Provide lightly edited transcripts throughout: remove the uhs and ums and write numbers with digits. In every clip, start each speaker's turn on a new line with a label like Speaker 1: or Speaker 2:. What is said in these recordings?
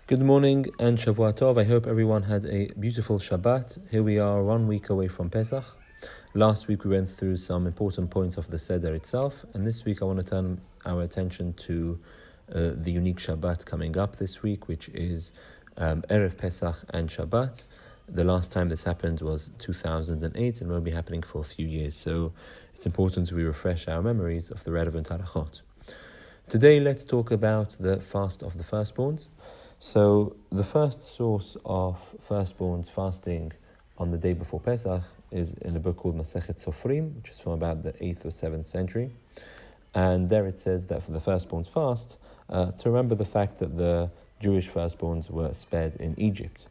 Speaker 1: Good morning and Shavua Tov. I hope everyone had a beautiful Shabbat. Here we are 1 week away from Pesach. Last week we went through some important points of the Seder itself, and this week I want to turn our attention to the unique Shabbat coming up this week, which is Erev Pesach and Shabbat. The last time this happened was 2008 and won't be happening for a few years, so it's important we refresh our memories of the relevant halachot. Today let's talk about the fast of the Firstborns. So the first source of Firstborns fasting on the day before Pesach is in a book called Masechet Sofrim, which is from about the 8th or 7th century. And there it says that for the Firstborns fast, to remember the fact that the Jewish Firstborns were spared in Egypt.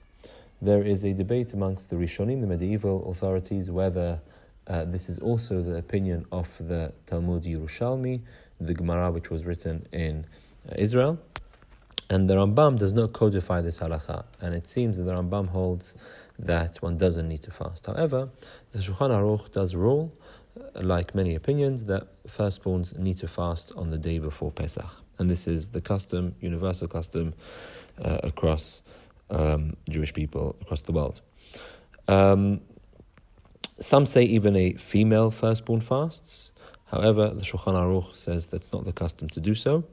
Speaker 1: There is a debate amongst the Rishonim, the medieval authorities, whether this is also the opinion of the Talmud Yerushalmi, the Gemara which was written in Israel. And the Rambam does not codify this halakha, and it seems that the Rambam holds that one doesn't need to fast. However, the Shulchan Aruch does rule, like many opinions, that firstborns need to fast on the day before Pesach. And this is the custom, universal custom, across Jewish people across the world. Some say even a female firstborn fasts. However, the Shulchan Aruch says that's not the custom to do so.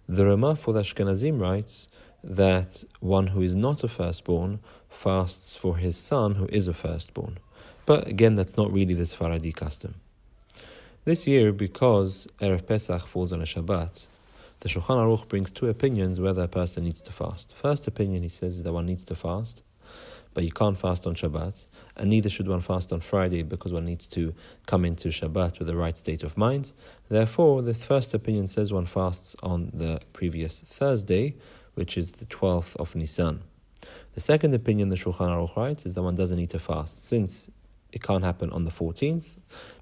Speaker 1: The Ramah for the Ashkenazim writes that one who is not a firstborn fasts for his son who is a firstborn. But again, that's not really the Sephardi custom. This year, because Erev Pesach falls on a Shabbat, the Shulchan Aruch brings two opinions whether a person needs to fast. First opinion, he says, is that one needs to fast, but you can't fast on Shabbat, and neither should one fast on Friday because one needs to come into Shabbat with the right state of mind. Therefore, the first opinion says one fasts on the previous Thursday, which is the 12th of Nisan. The second opinion the Shulchan Aruch writes is that one doesn't need to fast. Since it can't happen on the 14th,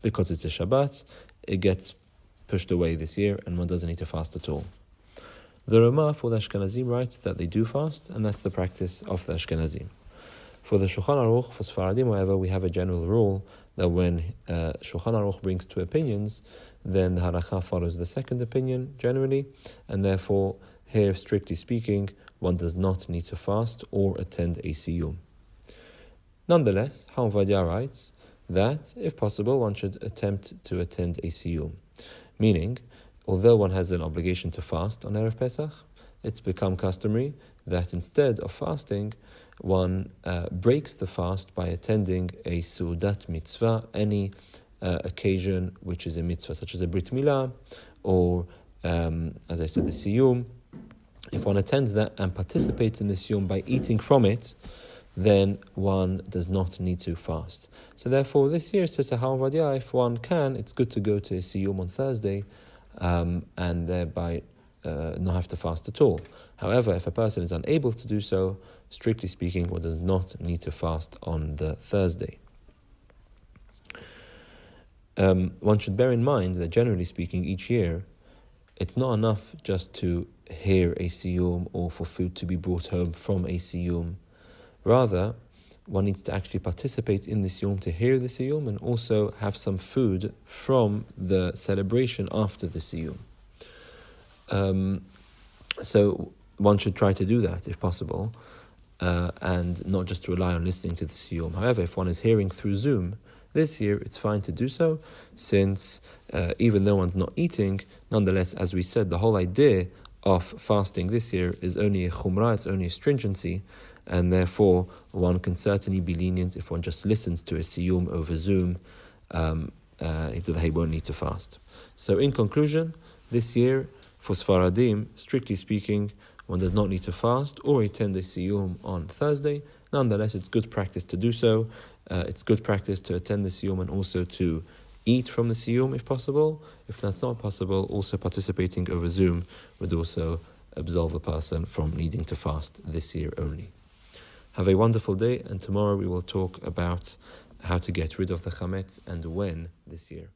Speaker 1: because it's a Shabbat, it gets pushed away this year and one doesn't need to fast at all. The Ramah for the Ashkenazim writes that they do fast, and that's the practice of the Ashkenazim. For the Shulchan Aruch, for Sfaradim, however, we have a general rule that when Shulchan Aruch brings two opinions, then the halakha follows the second opinion generally, and therefore, here, strictly speaking, one does not need to fast or attend a siyum. Nonetheless, Ha'am Vadia writes that, if possible, one should attempt to attend a siyum. Meaning, although one has an obligation to fast on Erev Pesach, it's become customary that instead of fasting, one breaks the fast by attending a Su'udat mitzvah, any occasion which is a mitzvah, such as a Brit Milah, or, as I said, the Siyum. If one attends that and participates in the Siyum by eating from it, then one does not need to fast. So therefore, this year, says Ha'am Vadia, if one can, it's good to go to a Siyum on Thursday, and thereby not have to fast at all. However, if a person is unable to do so, strictly speaking, one does not need to fast on the Thursday. One should bear in mind that generally speaking, each year, it's not enough just to hear a siyum or for food to be brought home from a siyum. Rather, one needs to actually participate in the siyum to hear the siyum and also have some food from the celebration after the siyum. So one should try to do that if possible, and not just rely on listening to the siyum. However, if one is hearing through Zoom, this year it's fine to do so, since even though one's not eating, nonetheless, as we said, the whole idea of fasting this year is only a chumrah, it's only a stringency, and therefore one can certainly be lenient if one just listens to a siyum over Zoom, he won't need to fast. So in conclusion, this year, for Sfaradim, strictly speaking, one does not need to fast or attend a siyum on Thursday. Nonetheless, it's good practice to do so. It's good practice to attend the siyum and also to eat from the siyum if possible. If that's not possible, also participating over Zoom would also absolve a person from needing to fast this year only. Have a wonderful day, and tomorrow we will talk about how to get rid of the chametz and when this year.